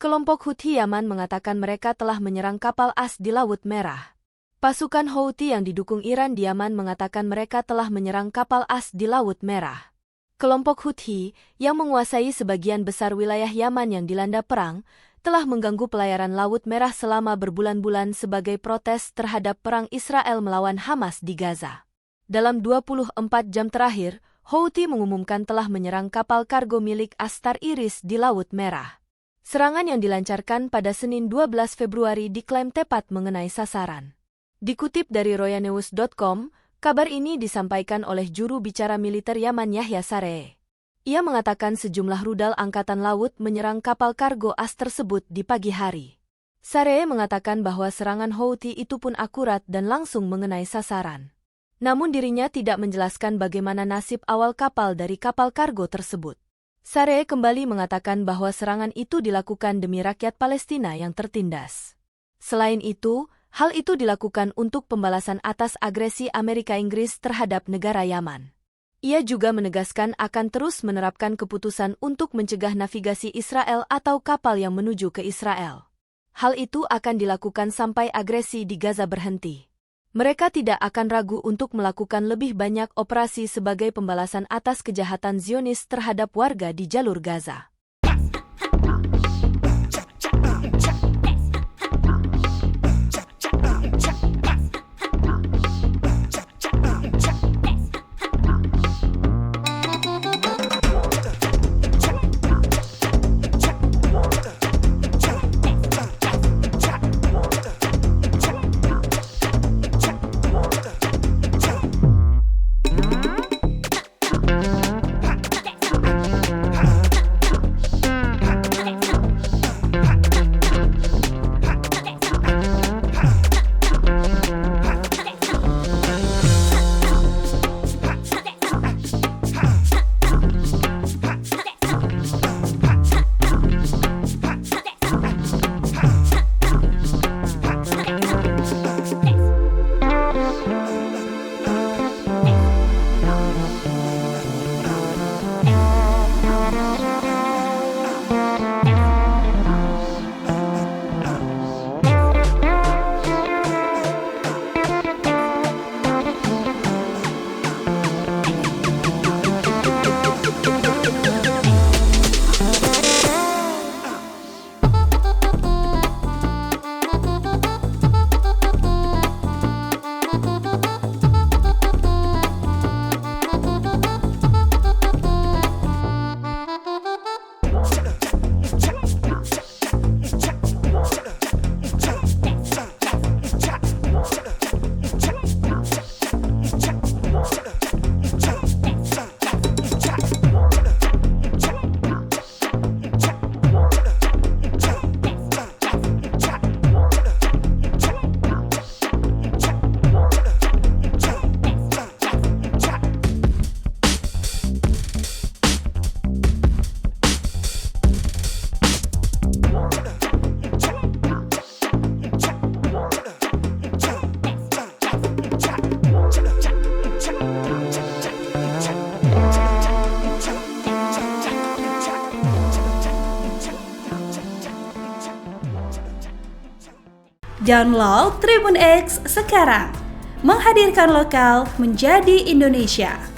Kelompok Houthi Yaman mengatakan mereka telah menyerang kapal as di Laut Merah. Pasukan Houthi yang didukung Iran di Yaman mengatakan mereka telah menyerang kapal as di Laut Merah. Kelompok Houthi, yang menguasai sebagian besar wilayah Yaman yang dilanda perang, telah mengganggu pelayaran Laut Merah selama berbulan-bulan sebagai protes terhadap perang Israel melawan Hamas di Gaza. Dalam 24 jam terakhir, Houthi mengumumkan telah menyerang kapal kargo milik Astar Iris di Laut Merah. Serangan yang dilancarkan pada Senin 12 Februari diklaim tepat mengenai sasaran. Dikutip dari royanews.com, kabar ini disampaikan oleh juru bicara militer Yaman Yahya Saree. Ia mengatakan sejumlah rudal angkatan laut menyerang kapal kargo as tersebut di pagi hari. Saree mengatakan bahwa serangan Houthi itu pun akurat dan langsung mengenai sasaran. Namun dirinya tidak menjelaskan bagaimana nasib awal kapal dari kapal kargo tersebut. Saree kembali mengatakan bahwa serangan itu dilakukan demi rakyat Palestina yang tertindas. Selain itu, hal itu dilakukan untuk pembalasan atas agresi Amerika Inggris terhadap negara Yaman. Ia juga menegaskan akan terus menerapkan keputusan untuk mencegah navigasi Israel atau kapal yang menuju ke Israel. Hal itu akan dilakukan sampai agresi di Gaza berhenti. Mereka tidak akan ragu untuk melakukan lebih banyak operasi sebagai pembalasan atas kejahatan Zionis terhadap warga di jalur Gaza. Download Tribun X sekarang, menghadirkan lokal menjadi Indonesia.